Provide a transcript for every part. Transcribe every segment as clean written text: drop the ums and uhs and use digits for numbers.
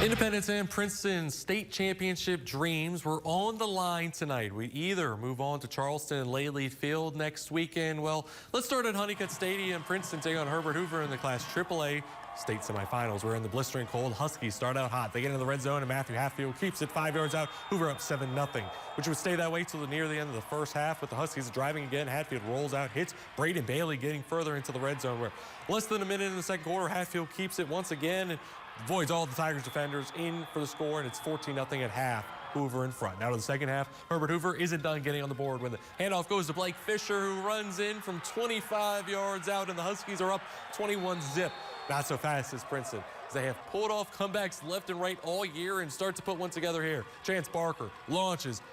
Independence and Princeton state championship dreams were on the line tonight. We either move on to Charleston and Laley Field next weekend. Well, let's start at Honeycutt Stadium. Princeton take on Herbert Hoover in the Class AAA state semifinals. We're in the blistering cold. Huskies start out hot. They get into the red zone, and Matthew Hatfield keeps it 5 yards out. Hoover up 7-0, which would stay that way till near the end of the first half. With the Huskies driving again, Hatfield rolls out, hits Braden Bailey getting further into the red zone, where less than a minute in the second quarter, Hatfield keeps it once again and avoids all the Tigers defenders in for the score, and it's 14-0 at half. Hoover in front. Now to the second half, Herbert Hoover isn't done getting on the board when the handoff goes to Blake Fisher, who runs in from 25 yards out, and the Huskies are up 21-0. Not so fast as Princeton, as they have pulled off comebacks left and right all year and start to put one together here. Chance Barker launches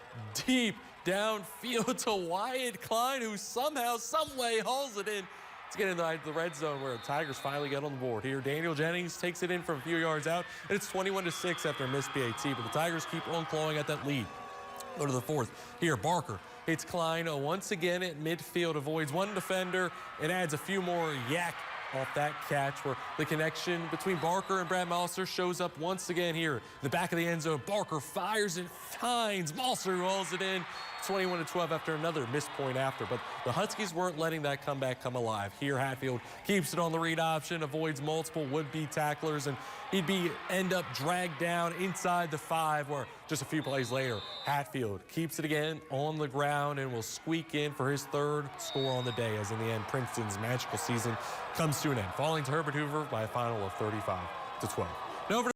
deep downfield to Wyatt Klein, who somehow, someway hauls it in to get in the red zone, where the Tigers finally get on the board here. Daniel Jennings takes it in from a few yards out, and it's 21-6 after a missed PAT, but the Tigers keep on clawing at that lead. Go to the fourth. Here, Barker hits Klein once again at midfield, avoids one defender, and adds a few more yak off that catch, where the connection between Barker and Brad Malser shows up once again here. The back of the end zone, Barker fires and finds Malser, who hauls it in. 21-12 after another missed point after, but the Huskies weren't letting that comeback come alive. Here, Hatfield keeps it on the read option, avoids multiple would-be tacklers, and he'd end up dragged down inside the 5, where just a few plays later, Hatfield keeps it again on the ground and will squeak in for his third score on the day, as in the end, Princeton's magical season comes to an end, falling to Herbert Hoover by a final of 35-12. Now over to